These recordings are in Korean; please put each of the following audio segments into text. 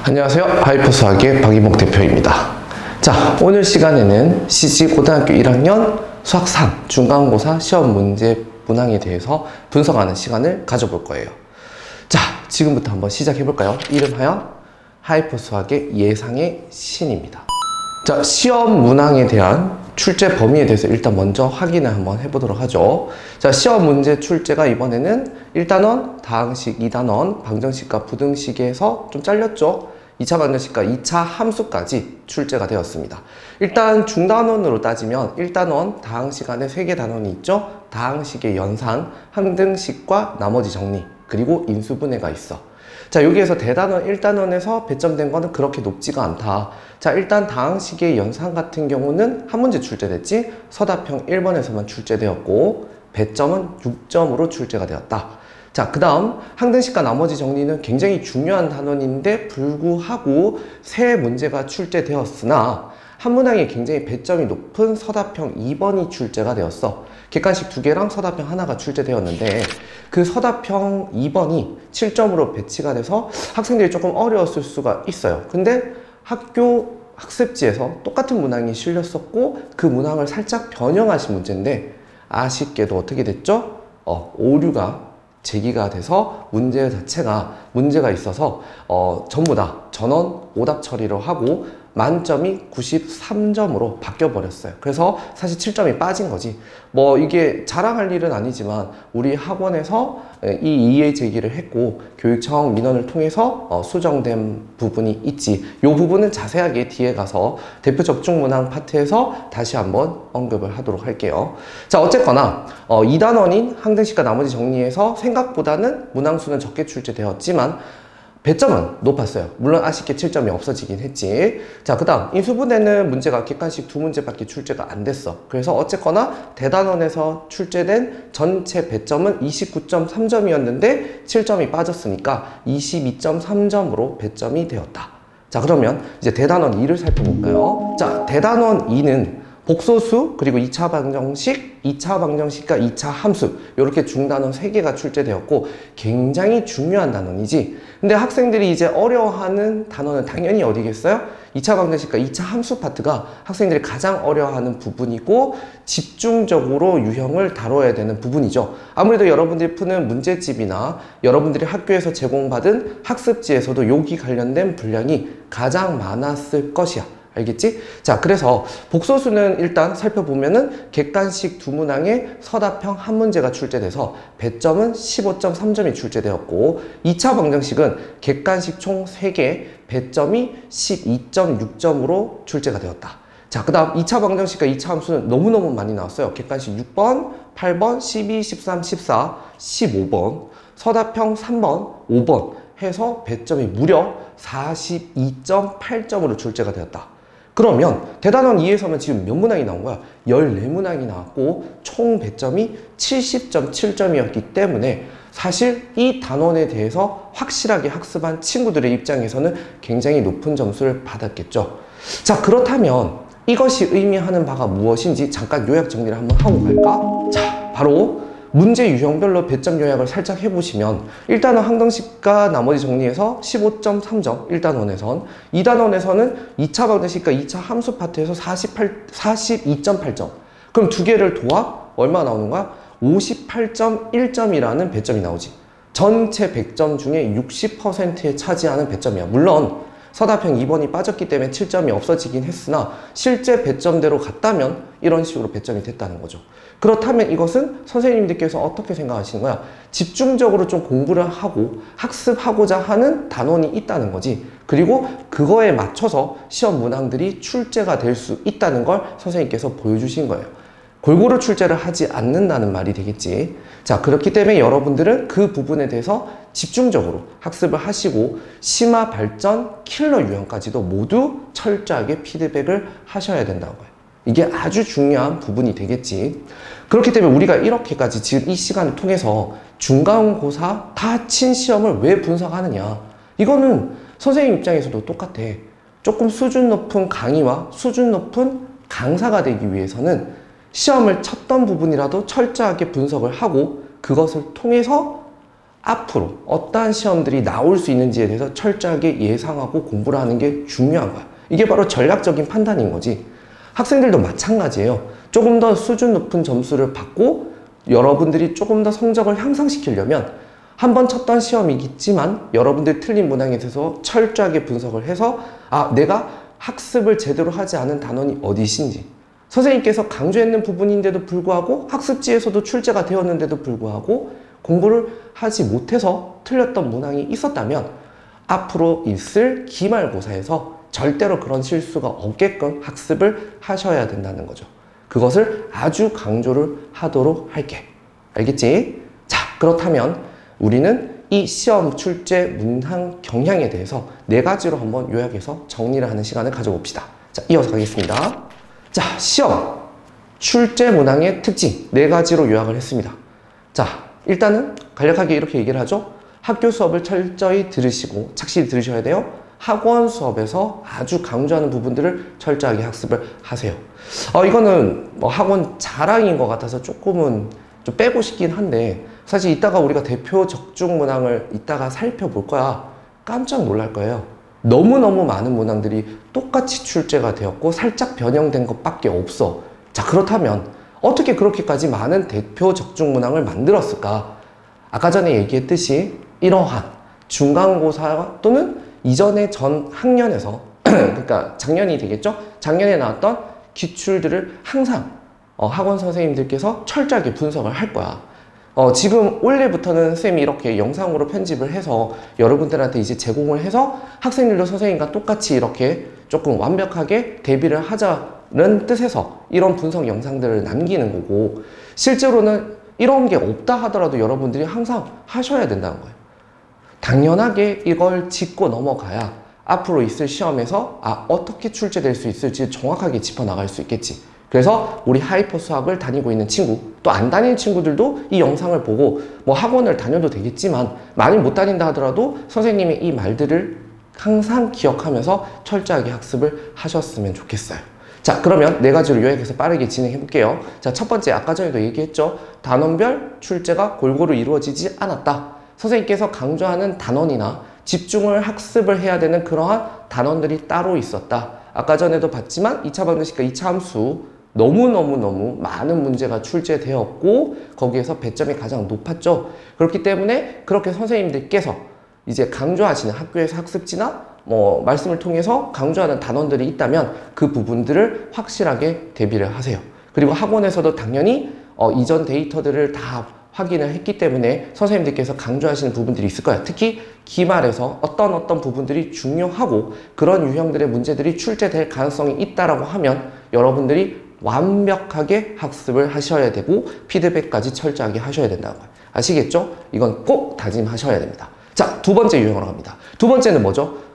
안녕하세요. 하이퍼수학의 박이봉 대표입니다. 자, 오늘 시간에는 CG 고등학교 1학년 수학 3 중간고사 시험 문제 문항에 대해서 분석하는 시간을 가져볼 거예요. 자, 지금부터 한번 시작해 볼까요? 이름하여 하이퍼수학의 예상의 신입니다. 자, 시험 문항에 대한 출제 범위에 대해서 일단 먼저 확인을 한번 해보도록 하죠. 자, 시험 문제 출제가 이번에는 1단원, 다항식, 2단원, 방정식과 부등식에서 좀 잘렸죠. 2차 방정식과 2차 함수까지 출제가 되었습니다. 일단 중단원으로 따지면 1단원, 다항식 안에 3개 단원이 있죠. 다항식의 연산, 항등식과 나머지 정리, 그리고 인수분해가 있어. 자, 여기에서 대단원 1단원에서 배점된 거는 그렇게 높지가 않다. 자, 일단 다항식의 연산 같은 경우는 한 문제 출제됐지, 서답형 1번에서만 출제되었고 배점은 6점으로 출제가 되었다. 자, 그 다음 항등식과 나머지 정리는 굉장히 중요한 단원인데 불구하고 세 문제가 출제되었으나 한 문항에 굉장히 배점이 높은 서답형 2번이 출제가 되었어. 객관식 2개랑 서답형 하나가 출제되었는데 그 서답형 2번이 7점으로 배치가 돼서 학생들이 조금 어려웠을 수가 있어요. 근데 학교 학습지에서 똑같은 문항이 실렸었고 그 문항을 살짝 변형하신 문제인데 아쉽게도 어떻게 됐죠? 오류가 제기가 돼서 문제 자체가 문제가 있어서 전부 다 전원 오답 처리를 하고 만점이 93점으로 바뀌어 버렸어요. 그래서 사실 7점이 빠진 거지. 뭐 이게 자랑할 일은 아니지만 우리 학원에서 이 이의 제기를 했고 교육청 민원을 통해서 수정된 부분이 있지. 이 부분은 자세하게 뒤에 가서 대표 적중 문항 파트에서 다시 한번 언급을 하도록 할게요. 자, 어쨌거나 2단원인 항등식과 나머지 정리해서 생각보다는 문항수는 적게 출제되었지만 배점은 높았어요. 물론 아쉽게 7점이 없어지긴 했지. 자, 그 다음 인수분해는 문제가 객관식 2문제밖에 출제가 안 됐어. 그래서 어쨌거나 대단원에서 출제된 전체 배점은 29.3점이었는데 7점이 빠졌으니까 22.3점으로 배점이 되었다. 자, 그러면 이제 대단원 2를 살펴볼까요? 자, 대단원 2는 복소수, 그리고 2차 방정식, 2차 방정식과 2차 함수 이렇게 중단원 3개가 출제되었고 굉장히 중요한 단원이지. 근데 학생들이 이제 어려워하는 단원은 당연히 어디겠어요? 2차 방정식과 2차 함수 파트가 학생들이 가장 어려워하는 부분이고 집중적으로 유형을 다뤄야 되는 부분이죠. 아무래도 여러분들이 푸는 문제집이나 여러분들이 학교에서 제공받은 학습지에서도 여기 관련된 분량이 가장 많았을 것이야. 알겠지? 자, 그래서 복소수는 일단 살펴보면은 객관식 2문항에 서답형 한 문제가 출제돼서 배점은 15.3점이 출제되었고 2차 방정식은 객관식 총 3개 배점이 12.6점으로 출제가 되었다. 자, 그 다음 2차 방정식과 2차 함수는 너무너무 많이 나왔어요. 객관식 6번, 8번, 12, 13, 14, 15번, 서답형 3번, 5번 해서 배점이 무려 42.8점으로 출제가 되었다. 그러면 대단원 2에서는 지금 몇 문항이 나온 거야? 14문항이 나왔고 총 배점이 70.7점이었기 때문에 사실 이 단원에 대해서 확실하게 학습한 친구들의 입장에서는 굉장히 높은 점수를 받았겠죠. 자, 그렇다면 이것이 의미하는 바가 무엇인지 잠깐 요약 정리를 한번 하고 갈까? 자, 바로 문제 유형별로 배점 요약을 살짝 해보시면 1단원 항등식과 나머지 정리해서 15.3점 1단원에선 2단원에서는 2차 방정식과 2차 함수 파트에서 42.8점 그럼 두 개를 도합 얼마 나오는 거야? 58.1점이라는 배점이 나오지. 전체 100점 중에 60%에 차지하는 배점이야. 물론 서답형 2번이 빠졌기 때문에 7점이 없어지긴 했으나 실제 배점대로 갔다면 이런 식으로 배점이 됐다는 거죠. 그렇다면 이것은 선생님들께서 어떻게 생각하시는 거야? 집중적으로 좀 공부를 하고 학습하고자 하는 단원이 있다는 거지. 그리고 그거에 맞춰서 시험 문항들이 출제가 될 수 있다는 걸 선생님께서 보여주신 거예요. 골고루 출제를 하지 않는다는 말이 되겠지. 자, 그렇기 때문에 여러분들은 그 부분에 대해서 집중적으로 학습을 하시고 심화 발전 킬러 유형까지도 모두 철저하게 피드백을 하셔야 된다는 거예요. 이게 아주 중요한 부분이 되겠지. 그렇기 때문에 우리가 이렇게까지 지금 이 시간을 통해서 중간고사 다 친 시험을 왜 분석하느냐. 이거는 선생님 입장에서도 똑같아. 조금 수준 높은 강의와 수준 높은 강사가 되기 위해서는 시험을 쳤던 부분이라도 철저하게 분석을 하고 그것을 통해서 앞으로 어떠한 시험들이 나올 수 있는지에 대해서 철저하게 예상하고 공부를 하는 게 중요한 거야. 이게 바로 전략적인 판단인 거지. 학생들도 마찬가지예요. 조금 더 수준 높은 점수를 받고 여러분들이 조금 더 성적을 향상시키려면 한 번 쳤던 시험이겠지만 여러분들이 틀린 문항에 대해서 철저하게 분석을 해서 내가 학습을 제대로 하지 않은 단원이 어디신지, 선생님께서 강조했는 부분인데도 불구하고 학습지에서도 출제가 되었는데도 불구하고 공부를 하지 못해서 틀렸던 문항이 있었다면 앞으로 있을 기말고사에서 절대로 그런 실수가 없게끔 학습을 하셔야 된다는 거죠. 그것을 아주 강조를 하도록 할게. 알겠지? 자, 그렇다면 우리는 이 시험 출제 문항 경향에 대해서 4가지로 한번 요약해서 정리를 하는 시간을 가져봅시다. 자, 이어서 가겠습니다. 자, 시험 출제 문항의 특징 4가지로 요약을 했습니다. 자, 일단은 간략하게 이렇게 얘기를 하죠. 학교 수업을 철저히 들으시고 착실히 들으셔야 돼요. 학원 수업에서 아주 강조하는 부분들을 철저하게 학습을 하세요. 이거는 뭐 학원 자랑인 것 같아서 조금은 좀 빼고 싶긴 한데, 사실 이따가 우리가 대표 적중 문항을 이따가 살펴볼 거야. 깜짝 놀랄 거예요. 너무너무 많은 문항들이 똑같이 출제가 되었고 살짝 변형된 것밖에 없어. 자, 그렇다면 어떻게 그렇게까지 많은 대표 적중 문항을 만들었을까? 아까 전에 얘기했듯이 이러한 중간고사 또는 이전에 전 학년에서 그러니까 작년이 되겠죠? 작년에 나왔던 기출들을 항상 학원 선생님들께서 철저하게 분석을 할 거야. 지금 올해부터는 쌤이 이렇게 영상으로 편집을 해서 여러분들한테 이제 제공을 해서 학생들도 선생님과 똑같이 이렇게 조금 완벽하게 대비를 하자는 뜻에서 이런 분석 영상들을 남기는 거고, 실제로는 이런 게 없다 하더라도 여러분들이 항상 하셔야 된다는 거예요. 당연하게 이걸 짚고 넘어가야 앞으로 있을 시험에서 어떻게 출제될 수 있을지 정확하게 짚어나갈 수 있겠지. 그래서 우리 하이퍼 수학을 다니고 있는 친구, 또 안 다니는 친구들도 이 영상을 보고 뭐 학원을 다녀도 되겠지만 많이 못 다닌다 하더라도 선생님의 이 말들을 항상 기억하면서 철저하게 학습을 하셨으면 좋겠어요. 자, 그러면 4가지로 요약해서 빠르게 진행해 볼게요. 자, 첫 번째, 아까 전에도 얘기했죠. 단원별 출제가 골고루 이루어지지 않았다. 선생님께서 강조하는 단원이나 집중을 학습을 해야 되는 그러한 단원들이 따로 있었다. 아까 전에도 봤지만 2차 방정식과 2차 함수 너무너무 많은 문제가 출제되었고 거기에서 배점이 가장 높았죠. 그렇기 때문에 그렇게 선생님들께서 이제 강조하시는 학교에서 학습지나 뭐 말씀을 통해서 강조하는 단원들이 있다면 그 부분들을 확실하게 대비를 하세요. 그리고 학원에서도 당연히 이전 데이터들을 다 확인을 했기 때문에 선생님들께서 강조하시는 부분들이 있을 거예요. 특히 기말에서 어떤 부분들이 중요하고 그런 유형들의 문제들이 출제될 가능성이 있다라고 하면 여러분들이 완벽하게 학습을 하셔야 되고 피드백까지 철저하게 하셔야 된다는 거예요. 아시겠죠? 이건 꼭 다짐하셔야 됩니다. 자, 2번째 유형으로 갑니다. 2번째는 뭐죠?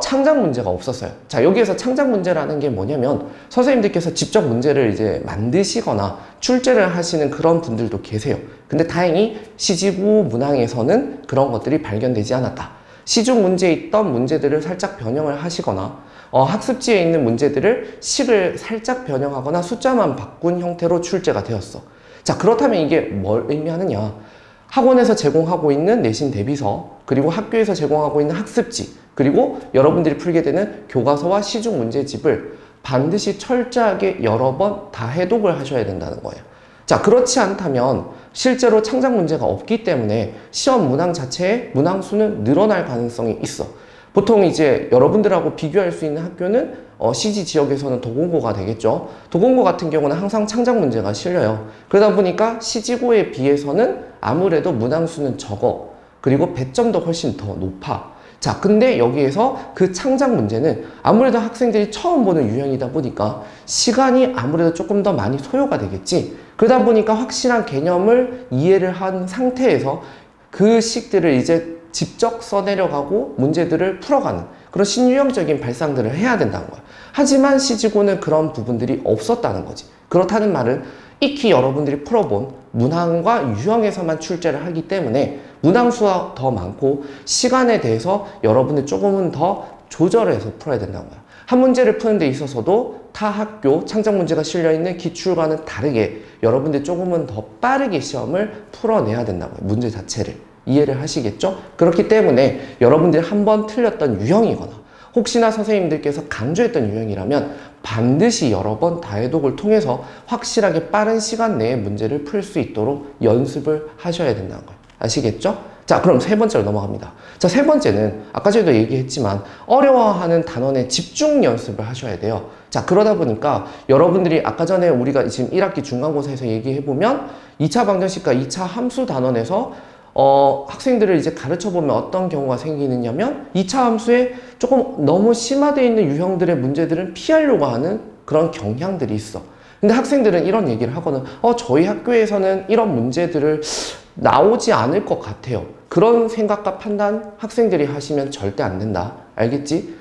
창작 문제가 없었어요. 자, 여기에서 창작 문제라는 게 뭐냐면 선생님들께서 직접 문제를 이제 만드시거나 출제를 하시는 그런 분들도 계세요. 근데 다행히 시지고 문항에서는 그런 것들이 발견되지 않았다. 시중 문제에 있던 문제들을 살짝 변형을 하시거나 학습지에 있는 문제들을 식을 살짝 변형하거나 숫자만 바꾼 형태로 출제가 되었어. 자, 그렇다면 이게 뭘 의미하느냐? 학원에서 제공하고 있는 내신 대비서, 그리고 학교에서 제공하고 있는 학습지, 그리고 여러분들이 풀게 되는 교과서와 시중 문제집을 반드시 철저하게 여러 번 다 해독을 하셔야 된다는 거예요. 자, 그렇지 않다면 실제로 창작 문제가 없기 때문에 시험 문항 자체의 문항 수는 늘어날 가능성이 있어. 보통 이제 여러분들하고 비교할 수 있는 학교는 CG 지역에서는 도공고가 되겠죠. 도공고 같은 경우는 항상 창작 문제가 실려요. 그러다 보니까 CG고에 비해서는 아무래도 문항 수는 적어. 그리고 배점도 훨씬 더 높아. 자, 근데 여기에서 그 창작 문제는 아무래도 학생들이 처음 보는 유형이다 보니까 시간이 아무래도 조금 더 많이 소요가 되겠지. 그러다 보니까 확실한 개념을 이해를 한 상태에서 그 식들을 이제 직접 써내려가고 문제들을 풀어가는 그런 신유형적인 발상들을 해야 된다는 거야. 하지만 시지고는 그런 부분들이 없었다는 거지. 그렇다는 말은 익히 여러분들이 풀어본 문항과 유형에서만 출제를 하기 때문에 문항수가 더 많고 시간에 대해서 여러분들 조금은 더 조절을 해서 풀어야 된다는 거야. 한 문제를 푸는 데 있어서도 타 학교 창작 문제가 실려있는 기출과는 다르게 여러분들 조금은 더 빠르게 시험을 풀어내야 된다고요. 문제 자체를. 이해를 하시겠죠? 그렇기 때문에 여러분들이 한번 틀렸던 유형이거나 혹시나 선생님들께서 강조했던 유형이라면 반드시 여러 번 다해독을 통해서 확실하게 빠른 시간 내에 문제를 풀 수 있도록 연습을 하셔야 된다는 거예요. 아시겠죠? 자, 그럼 세 번째로 넘어갑니다. 자, 세 번째는 아까 전에도 얘기했지만 어려워하는 단원의 집중 연습을 하셔야 돼요. 자, 그러다 보니까 여러분들이 아까 전에 우리가 지금 1학기 중간고사에서 얘기해보면 2차 방정식과 2차 함수 단원에서 학생들을 이제 가르쳐보면 어떤 경우가 생기느냐면 2차 함수에 조금 너무 심화되어 있는 유형들의 문제들은 피하려고 하는 그런 경향들이 있어. 근데 학생들은 이런 얘기를 하거든. 저희 학교에서는 이런 문제들을 나오지 않을 것 같아요. 그런 생각과 판단 학생들이 하시면 절대 안 된다. 알겠지?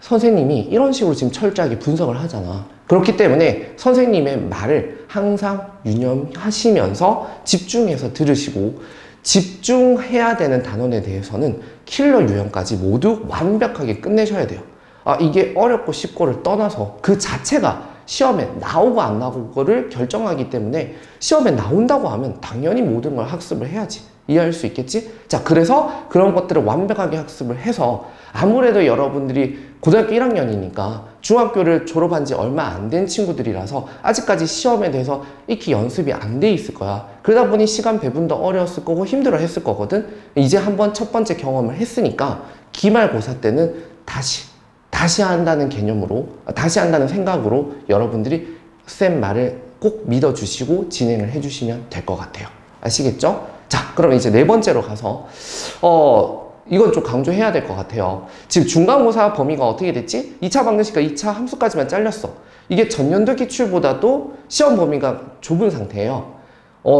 선생님이 이런 식으로 지금 철저하게 분석을 하잖아. 그렇기 때문에 선생님의 말을 항상 유념하시면서 집중해서 들으시고 집중해야 되는 단원에 대해서는 킬러 유형까지 모두 완벽하게 끝내셔야 돼요. 이게 어렵고 쉽고를 떠나서 그 자체가 시험에 나오고 안 나오고를 결정하기 때문에 시험에 나온다고 하면 당연히 모든 걸 학습을 해야지. 이해할 수 있겠지? 자, 그래서 그런 것들을 완벽하게 학습을 해서 아무래도 여러분들이 고등학교 1학년이니까 중학교를 졸업한 지 얼마 안 된 친구들이라서 아직까지 시험에 대해서 익히 연습이 안 돼 있을 거야. 그러다 보니 시간 배분도 어려웠을 거고 힘들어 했을 거거든. 이제 한번 첫 번째 경험을 했으니까 기말고사 때는 다시 한다는 개념으로, 다시 한다는 생각으로 여러분들이 쌤 말을 꼭 믿어주시고 진행을 해주시면 될 것 같아요. 아시겠죠? 자, 그럼 이제 네 번째로 가서 이건 좀 강조해야 될 것 같아요. 지금 중간고사 범위가 어떻게 됐지? 2차 방정식과 2차 함수까지만 잘렸어. 이게 전년도 기출보다도 시험 범위가 좁은 상태예요.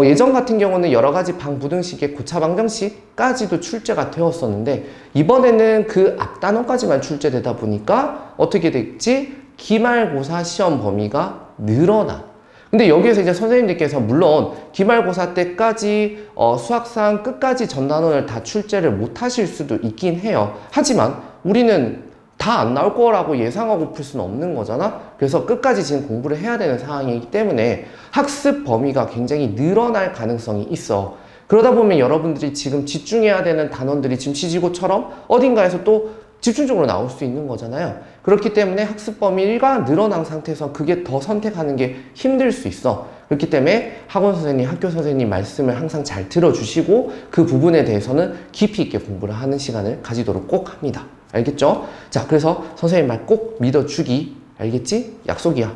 예전 같은 경우는 여러 가지 방부등식의 고차 방정식까지도 출제가 되었었는데 이번에는 그 앞단원까지만 출제되다 보니까 어떻게 됐지? 기말고사 시험 범위가 늘어나. 근데 여기에서 이제 선생님들께서 물론 기말고사 때까지 수학상 끝까지 전 단원을 다 출제를 못 하실 수도 있긴 해요. 하지만 우리는 다 안 나올 거라고 예상하고 풀 수는 없는 거잖아. 그래서 끝까지 지금 공부를 해야 되는 상황이기 때문에 학습 범위가 굉장히 늘어날 가능성이 있어. 그러다 보면 여러분들이 지금 집중해야 되는 단원들이 지금 시지고처럼 어딘가에서 또 집중적으로 나올 수 있는 거잖아요. 그렇기 때문에 학습 범위가 늘어난 상태에서 그게 더 선택하는 게 힘들 수 있어. 그렇기 때문에 학원 선생님, 학교 선생님 말씀을 항상 잘 들어주시고 그 부분에 대해서는 깊이 있게 공부를 하는 시간을 가지도록 꼭 합니다. 알겠죠? 자, 그래서 선생님 말 꼭 믿어주기. 알겠지? 약속이야.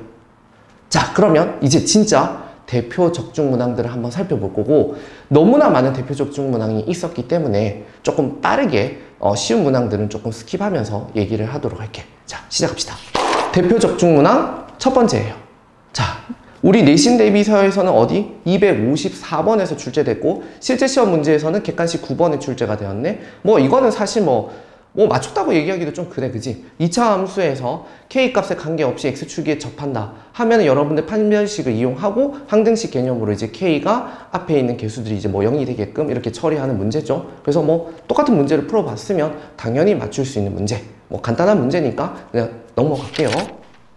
자, 그러면 이제 진짜 대표 적중 문항들을 한번 살펴볼 거고 너무나 많은 대표 적중 문항이 있었기 때문에 조금 빠르게 쉬운 문항들은 조금 스킵하면서 얘기를 하도록 할게. 자, 시작합시다. 대표 적중 문항 첫 번째예요. 자, 우리 내신 대비서에서는 어디? 254번에서 출제됐고 실제 시험 문제에서는 객관식 9번에 출제가 되었네. 이거는 사실 맞췄다고 얘기하기도 좀 그래, 그지? 2차 함수에서 K값에 관계없이 X축에 접한다 하면 여러분들 판별식을 이용하고 항등식 개념으로 이제 K가 앞에 있는 개수들이 이제 0이 되게끔 이렇게 처리하는 문제죠. 그래서 똑같은 문제를 풀어봤으면 당연히 맞출 수 있는 문제. 간단한 문제니까 그냥 넘어갈게요.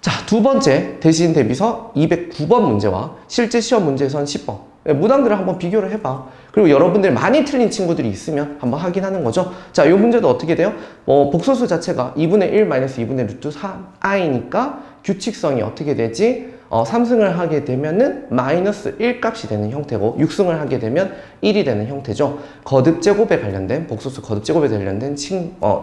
자, 두 번째 대신 대비서 209번 문제와 실제 시험 문제에선 10번. 문항들을 한번 비교를 해봐. 그리고 여러분들 많이 틀린 친구들이 있으면 한번 확인하는 거죠. 자, 이 문제도 어떻게 돼요? 복소수 자체가 2분의 1 마이너스 2분의 루트 3i니까 규칙성이 어떻게 되지? 3승을 하게 되면은 마이너스 1 값이 되는 형태고 6승을 하게 되면 1이 되는 형태죠. 거듭제곱에 관련된 복소수 거듭제곱에 관련된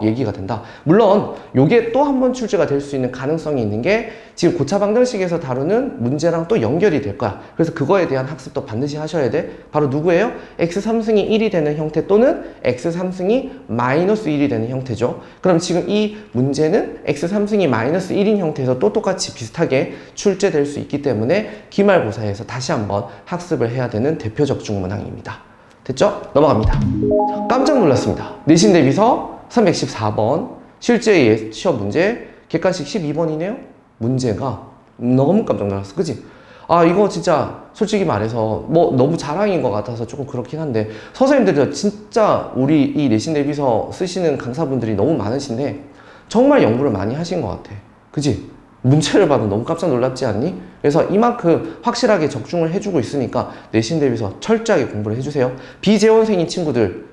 얘기가 된다. 물론 요게 또 한 번 출제가 될 수 있는 가능성이 있는 게 지금 고차 방정식에서 다루는 문제랑 또 연결이 될 거야. 그래서 그거에 대한 학습도 반드시 하셔야 돼. 바로 누구예요? x3승이 1이 되는 형태 또는 x3승이 마이너스 1이 되는 형태죠. 그럼 지금 이 문제는 x3승이 마이너스 1인 형태에서 또 똑같이 비슷하게 출제될 수 있기 때문에 기말고사에서 다시 한번 학습을 해야 되는 대표 적중 문항입니다. 됐죠? 넘어갑니다. 자, 깜짝 놀랐습니다. 내신 대비서 314번 실제 시험 문제 객관식 12번이네요. 문제가 너무 깜짝 놀랐어. 그치? 이거 진짜 솔직히 말해서 너무 자랑인 것 같아서 조금 그렇긴 한데 선생님들도 진짜 우리 이 내신 대비서 쓰시는 강사분들이 너무 많으신데 정말 연구를 많이 하신 것 같아. 그치? 문제를 봐도 너무 깜짝 놀랍지 않니? 그래서 이만큼 확실하게 적중을 해주고 있으니까 내신 대비서 철저하게 공부를 해주세요. 비재원생인 친구들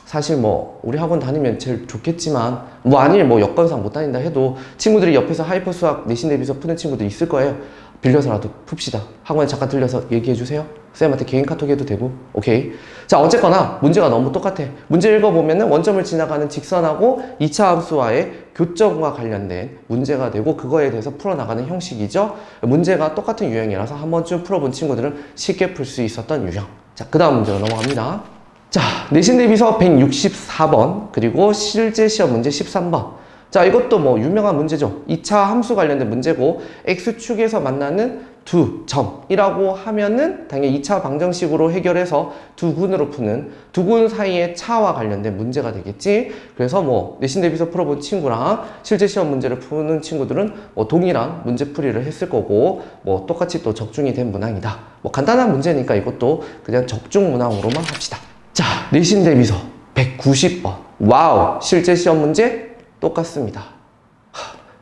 사실 뭐 우리 학원 다니면 제일 좋겠지만 뭐 아니면 뭐 여건상 못 다닌다 해도 친구들이 옆에서 하이퍼 수학 내신 대비서 푸는 친구들 있을 거예요. 빌려서라도 풉시다. 학원에 잠깐 들려서 얘기해 주세요. 쌤한테 개인 카톡 해도 되고. 오케이. 자, 어쨌거나 문제가 너무 똑같아. 문제 읽어보면은 원점을 지나가는 직선하고 2차 함수와의 교점과 관련된 문제가 되고 그거에 대해서 풀어나가는 형식이죠. 문제가 똑같은 유형이라서 한 번쯤 풀어본 친구들은 쉽게 풀 수 있었던 유형. 자, 그 다음 문제로 넘어갑니다. 자, 내신 대비서 164번 그리고 실제 시험 문제 13번. 자, 이것도 뭐 유명한 문제죠. 2차 함수 관련된 문제고 x축에서 만나는 두 점이라고 하면은 당연히 2차 방정식으로 해결해서 두 군으로 푸는 두 군 사이의 차와 관련된 문제가 되겠지. 그래서 뭐 내신 대비서 풀어본 친구랑 실제 시험 문제를 푸는 친구들은 뭐 동일한 문제풀이를 했을 거고 뭐 똑같이 또 적중이 된 문항이다. 뭐 간단한 문제니까 이것도 그냥 적중 문항으로만 합시다. 자, 내신 대비서 190번. 와우! 실제 시험 문제 똑같습니다.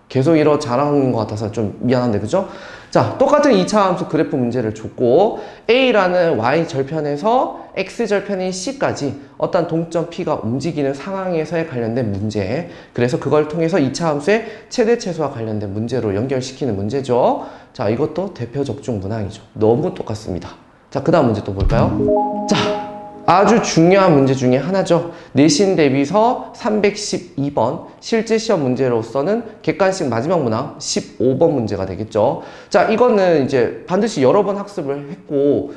계속 이러 자랑인 것 같아서 좀 미안한데, 그죠? 자, 똑같은 2차 함수 그래프 문제를 줬고 A라는 Y 절편에서 X 절편인 C까지 어떤 동점 P가 움직이는 상황에서에 관련된 문제. 그래서 그걸 통해서 2차 함수의 최대 최소와 관련된 문제로 연결시키는 문제죠. 자, 이것도 대표 적중 문항이죠. 너무 똑같습니다. 자, 그 다음 문제 또 볼까요? 자, 아주 중요한 문제 중에 하나죠. 내신 대비서 312번 실제 시험 문제로서는 객관식 마지막 문항 15번 문제가 되겠죠. 자, 이거는 이제 반드시 여러 번 학습을 했고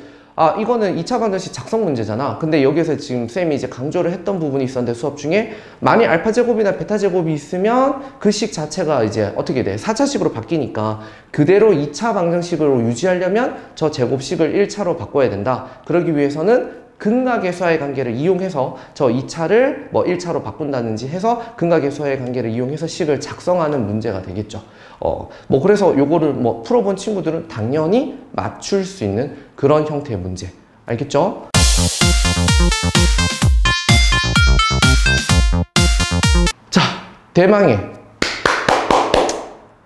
이거는 2차 방정식 작성 문제잖아. 근데 여기서 지금 쌤이 이제 강조를 했던 부분이 있었는데 수업 중에 만일 알파 제곱이나 베타 제곱이 있으면 그 식 자체가 이제 어떻게 돼? 4차식으로 바뀌니까 그대로 2차 방정식으로 유지하려면 저 제곱식을 1차로 바꿔야 된다. 그러기 위해서는 근각의 수와의 관계를 이용해서 저 2차를 뭐 1차로 바꾼다든지 해서 근각의 수와의 관계를 이용해서 식을 작성하는 문제가 되겠죠. 뭐 그래서 요거를 뭐 풀어본 친구들은 당연히 맞출 수 있는 그런 형태의 문제. 알겠죠? 자, 대망의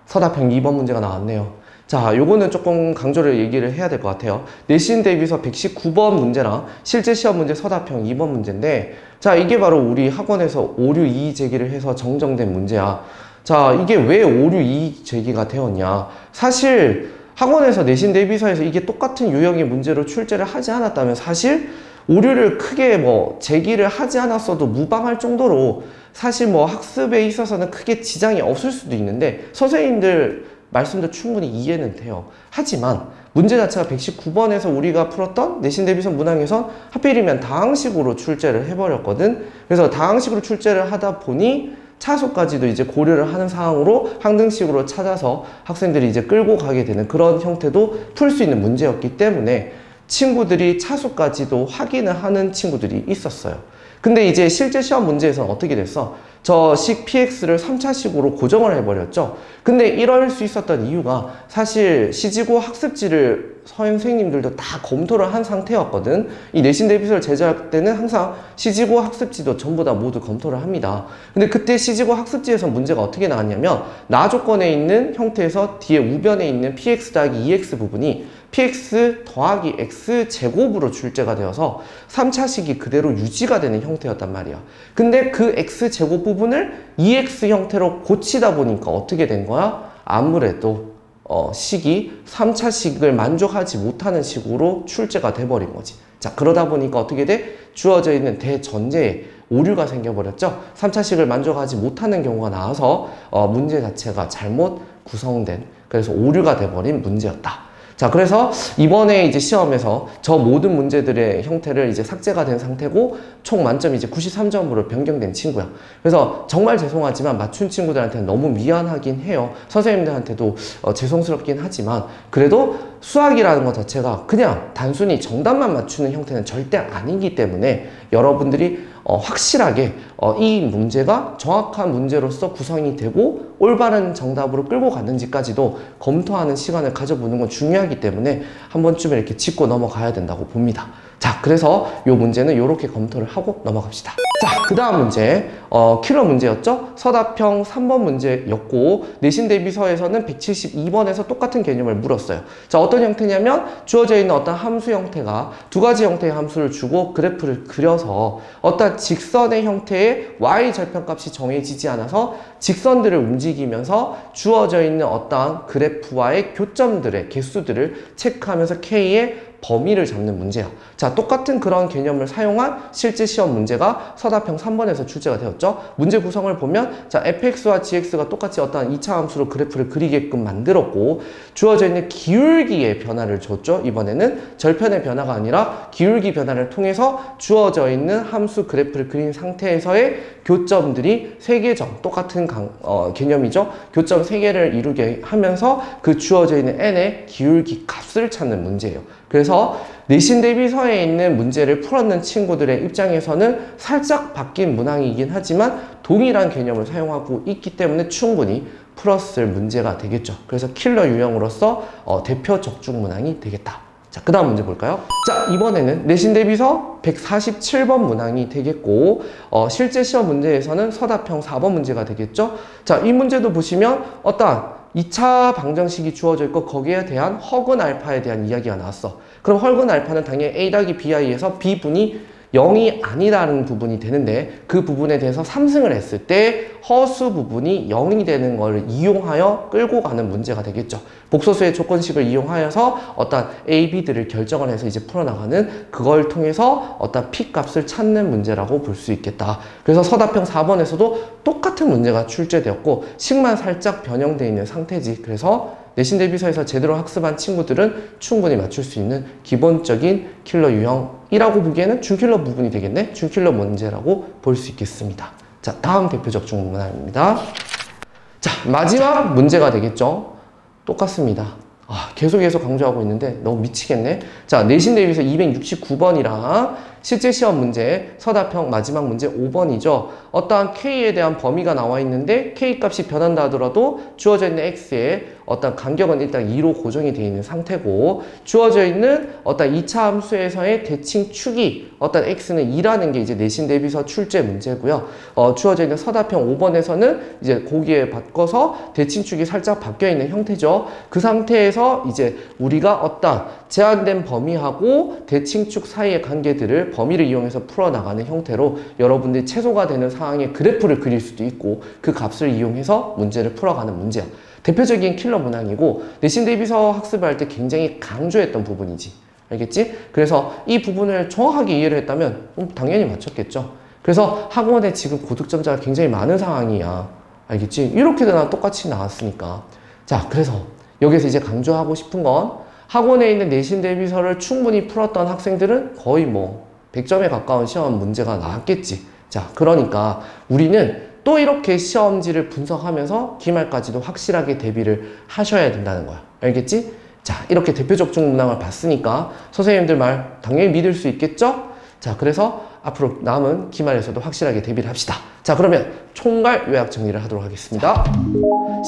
서답형 2번 문제가 나왔네요. 자, 요거는 조금 강조를 얘기를 해야 될 것 같아요. 내신 대비서 119번 문제랑 실제 시험 문제 서답형 2번 문제인데, 자, 이게 바로 우리 학원에서 오류 이의 제기를 해서 정정된 문제야. 자, 이게 왜 오류 이의 제기가 되었냐. 사실 학원에서 내신 대비서에서 이게 똑같은 유형의 문제로 출제를 하지 않았다면 사실 오류를 크게 뭐 제기를 하지 않았어도 무방할 정도로 사실 뭐 학습에 있어서는 크게 지장이 없을 수도 있는데 선생님들 말씀도 충분히 이해는 돼요. 하지만 문제 자체가 119번에서 우리가 풀었던 내신 대비서 문항에선 하필이면 다항식으로 출제를 해버렸거든. 그래서 다항식으로 출제를 하다 보니 차수까지도 이제 고려를 하는 상황으로 항등식으로 찾아서 학생들이 이제 끌고 가게 되는 그런 형태도 풀 수 있는 문제였기 때문에 친구들이 차수까지도 확인을 하는 친구들이 있었어요. 근데 이제 실제 시험 문제에서는 어떻게 됐어? 저 식 px를 3차식으로 고정을 해버렸죠. 근데 이럴 수 있었던 이유가 사실 시지고 학습지를 선생님들도 다 검토를 한 상태였거든. 이 내신 대비서를 제작할 때는 항상 시지고 학습지도 전부 다 모두 검토를 합니다. 근데 그때 시지고 학습지에서 문제가 어떻게 나왔냐면 나 조건에 있는 형태에서 뒤에 우변에 있는 px 더하기 2x 부분이 px 더하기 x 제곱으로 출제가 되어서 3차식이 그대로 유지가 되는 형태였단 말이야. 근데 그 x 제곱 부분을 2x 형태로 고치다 보니까 어떻게 된 거야? 아무래도 식이 3차식을 만족하지 못하는 식으로 출제가 돼버린 거지. 자, 그러다 보니까 어떻게 돼? 주어져 있는 대전제에 오류가 생겨버렸죠. 3차식을 만족하지 못하는 경우가 나와서 문제 자체가 잘못 구성된, 그래서 오류가 돼버린 문제였다. 자, 그래서 이번에 이제 시험에서 저 모든 문제들의 형태를 이제 삭제가 된 상태고 총 만점이 이제 93점으로 변경된 친구야. 그래서 정말 죄송하지만 맞춘 친구들한테는 너무 미안하긴 해요. 선생님들한테도 죄송스럽긴 하지만 그래도 수학이라는 것 자체가 그냥 단순히 정답만 맞추는 형태는 절대 아니기 때문에 여러분들이 확실하게 이 문제가 정확한 문제로서 구성이 되고 올바른 정답으로 끌고 갔는지까지도 검토하는 시간을 가져보는 건 중요하기 때문에 한 번쯤 이렇게 짚고 넘어가야 된다고 봅니다. 자, 그래서 이 문제는 이렇게 검토를 하고 넘어갑시다. 자, 그 다음 문제, 킬러 문제였죠? 서답형 3번 문제였고, 내신 대비서에서는 172번에서 똑같은 개념을 물었어요. 자, 어떤 형태냐면 주어져 있는 어떤 함수 형태가 두 가지 형태의 함수를 주고 그래프를 그려서 어떤 직선의 형태의 y 절편값이 정해지지 않아서 직선들을 움직이면서 주어져 있는 어떤 그래프와의 교점들의 개수들을 체크하면서 k의 범위를 잡는 문제야. 자, 똑같은 그런 개념을 사용한 실제 시험 문제가 서답형 3번에서 출제가 되었죠. 문제 구성을 보면 자, fx와 gx가 똑같이 어떠한 2차 함수로 그래프를 그리게끔 만들었고 주어져 있는 기울기의 변화를 줬죠. 이번에는 절편의 변화가 아니라 기울기 변화를 통해서 주어져 있는 함수 그래프를 그린 상태에서의 교점들이 3개점, 똑같은 개념이죠. 교점 3개를 이루게 하면서 그 주어져 있는 n의 기울기 값을 찾는 문제예요. 그래서 내신 대비서에 있는 문제를 풀었는 친구들의 입장에서는 살짝 바뀐 문항이긴 하지만 동일한 개념을 사용하고 있기 때문에 충분히 풀었을 문제가 되겠죠. 그래서 킬러 유형으로서 대표 적중 문항이 되겠다. 자, 그 다음 문제 볼까요? 자, 이번에는 내신 대비서 147번 문항이 되겠고 실제 시험 문제에서는 서답형 4번 문제가 되겠죠. 자, 이 문제도 보시면 어떠한 2차 방정식이 주어져 있고 거기에 대한 허근 알파에 대한 이야기가 나왔어. 그럼 허근 알파는 당연히 a 더하기 bi에서 b분이 0이 아니라는 부분이 되는데 그 부분에 대해서 삼승을 했을 때 허수 부분이 0이 되는 걸 이용하여 끌고 가는 문제가 되겠죠. 복소수의 조건식을 이용하여서 어떤 a, b들을 결정을 해서 이제 풀어나가는 그걸 통해서 어떤 p 값을 찾는 문제라고 볼 수 있겠다. 그래서 서답형 4번에서도 똑같은 문제가 출제되었고 식만 살짝 변형되어 있는 상태지. 그래서 내신 대비서에서 제대로 학습한 친구들은 충분히 맞출 수 있는 기본적인 킬러 유형이라고 보기에는 준킬러 부분이 되겠네. 준킬러 문제라고 볼 수 있겠습니다. 자, 다음 대표 적중 문항입니다. 자, 마지막 문제가 되겠죠. 똑같습니다. 계속해서 강조하고 있는데 너무 미치겠네. 자, 내신 대비서 269번이랑 실제 시험 문제 서답형 마지막 문제 5번이죠. 어떠한 k에 대한 범위가 나와 있는데 k 값이 변한다 하더라도 주어져 있는 x의 어떤 간격은 일단 2로 고정이 되어 있는 상태고 주어져 있는 어떤 2차 함수에서의 대칭축이 어떤 x는 2라는 게 이제 내신 대비서 출제 문제고요. 주어져 있는 서답형 5번에서는 이제 거기에 바꿔서 대칭축이 살짝 바뀌어 있는 형태죠. 그 상태에서 이제 우리가 어떤 제한된 범위하고 대칭축 사이의 관계들을 범위를 이용해서 풀어나가는 형태로 여러분들이 최소가 되는 상황의 그래프를 그릴 수도 있고 그 값을 이용해서 문제를 풀어가는 문제야. 대표적인 킬러 문항이고 내신 대비서 학습을 할 때 굉장히 강조했던 부분이지. 알겠지? 그래서 이 부분을 정확하게 이해를 했다면 당연히 맞췄겠죠. 그래서 학원에 지금 고득점자가 굉장히 많은 상황이야. 알겠지? 이렇게 되나 똑같이 나왔으니까. 자, 그래서 여기서 이제 강조하고 싶은 건 학원에 있는 내신 대비서를 충분히 풀었던 학생들은 거의 100점에 가까운 시험 문제가 나왔겠지. 자, 그러니까 우리는 또 이렇게 시험지를 분석하면서 기말까지도 확실하게 대비를 하셔야 된다는 거야. 알겠지? 자, 이렇게 대표 적중 문항을 봤으니까 선생님들 말 당연히 믿을 수 있겠죠? 자, 그래서 앞으로 남은 기말에서도 확실하게 대비를 합시다. 자, 그러면 총괄 요약 정리를 하도록 하겠습니다.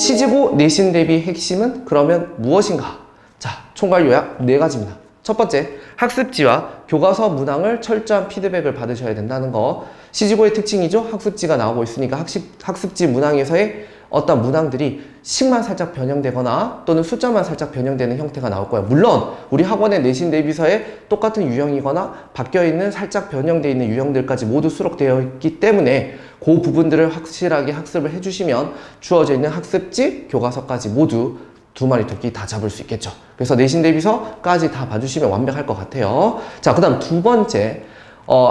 시지고 내신 대비 핵심은 그러면 무엇인가? 자, 총괄 요약 4가지입니다. 첫 번째, 학습지와 교과서 문항을 철저한 피드백을 받으셔야 된다는 거. 시지고의 특징이죠. 학습지가 나오고 있으니까 학습지 문항에서의 어떤 문항들이 식만 살짝 변형되거나 또는 숫자만 살짝 변형되는 형태가 나올 거예요. 물론 우리 학원의 내신 대비서에 똑같은 유형이거나 바뀌어있는 살짝 변형되어 있는 유형들까지 모두 수록되어 있기 때문에 그 부분들을 확실하게 학습을 해주시면 주어져 있는 학습지, 교과서까지 모두 2마리 토끼 다 잡을 수 있겠죠. 그래서 내신 대비서까지 다 봐주시면 완벽할 것 같아요. 자, 그 다음 2번째.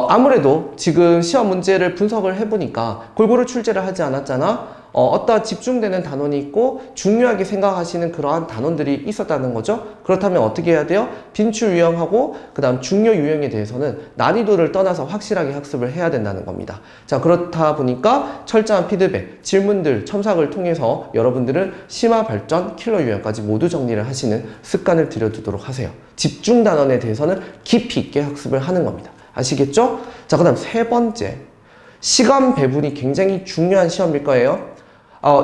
아무래도 지금 시험 문제를 분석을 해보니까 골고루 출제를 하지 않았잖아. 어떤 집중되는 단원이 있고 중요하게 생각하시는 그러한 단원들이 있었다는 거죠. 그렇다면 어떻게 해야 돼요? 빈출 유형하고 그 다음 중요 유형에 대해서는 난이도를 떠나서 확실하게 학습을 해야 된다는 겁니다. 자, 그렇다 보니까 철저한 피드백, 질문들, 첨삭을 통해서 여러분들은 심화 발전, 킬러 유형까지 모두 정리를 하시는 습관을 들여두도록 하세요. 집중 단원에 대해서는 깊이 있게 학습을 하는 겁니다. 아시겠죠? 자, 그 다음 3번째. 시간 배분이 굉장히 중요한 시험일 거예요.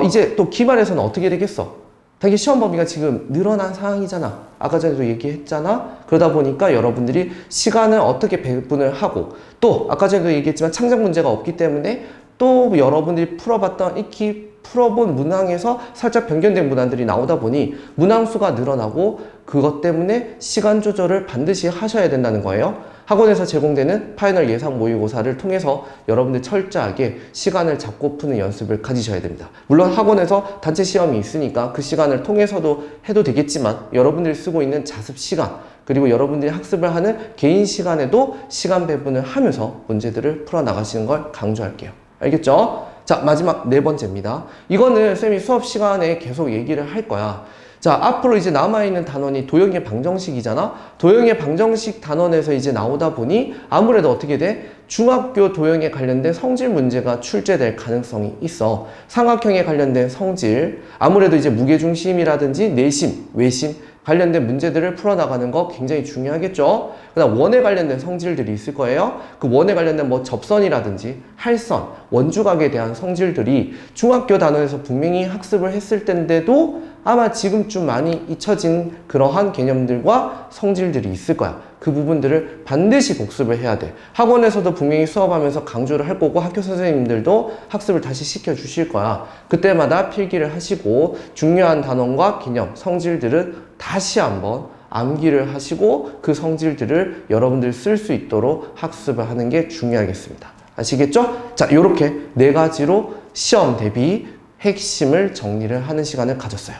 이제 또 기말에서는 어떻게 되겠어? 당연히 시험 범위가 지금 늘어난 상황이잖아. 아까 전에도 얘기했잖아. 그러다 보니까 여러분들이 시간을 어떻게 배분을 하고, 또 아까 전에도 얘기했지만 창작 문제가 없기 때문에 또 여러분들이 풀어봤던 익히 풀어본 문항에서 살짝 변경된 문항들이 나오다 보니 문항수가 늘어나고, 그것 때문에 시간 조절을 반드시 하셔야 된다는 거예요. 학원에서 제공되는 파이널 예상 모의고사를 통해서 여러분들 철저하게 시간을 잡고 푸는 연습을 가지셔야 됩니다. 물론 학원에서 단체 시험이 있으니까 그 시간을 통해서도 해도 되겠지만, 여러분들이 쓰고 있는 자습 시간, 그리고 여러분들이 학습을 하는 개인 시간에도 시간 배분을 하면서 문제들을 풀어나가시는 걸 강조할게요. 알겠죠? 자, 마지막 네 번째입니다. 이거는 쌤이 수업 시간에 계속 얘기를 할 거야. 자, 앞으로 이제 남아있는 단원이 도형의 방정식이잖아? 도형의 방정식 단원에서 이제 나오다 보니 아무래도 어떻게 돼? 중학교 도형에 관련된 성질 문제가 출제될 가능성이 있어. 삼각형에 관련된 성질, 아무래도 이제 무게중심이라든지 내심, 외심 관련된 문제들을 풀어나가는 거 굉장히 중요하겠죠? 그 다음 원에 관련된 성질들이 있을 거예요. 그 원에 관련된 뭐 접선이라든지 할선, 원주각에 대한 성질들이 중학교 단원에서 분명히 학습을 했을 텐데도 아마 지금쯤 많이 잊혀진 그러한 개념들과 성질들이 있을 거야. 그 부분들을 반드시 복습을 해야 돼. 학원에서도 분명히 수업하면서 강조를 할 거고, 학교 선생님들도 학습을 다시 시켜주실 거야. 그때마다 필기를 하시고 중요한 단원과 개념, 성질들은 다시 한번 암기를 하시고 그 성질들을 여러분들 쓸 수 있도록 학습을 하는 게 중요하겠습니다. 아시겠죠? 자, 요렇게 네 가지로 시험 대비 핵심을 정리를 하는 시간을 가졌어요.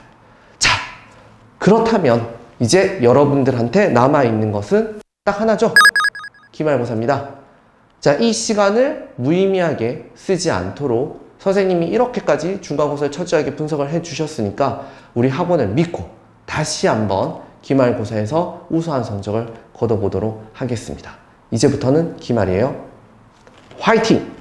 자, 그렇다면 이제 여러분들한테 남아있는 것은 딱 하나죠? 기말고사입니다. 자, 이 시간을 무의미하게 쓰지 않도록 선생님이 이렇게까지 중간고사를 철저하게 분석을 해주셨으니까 우리 학원을 믿고 다시 한번 기말고사에서 우수한 성적을 거둬보도록 하겠습니다. 이제부터는 기말이에요. 화이팅!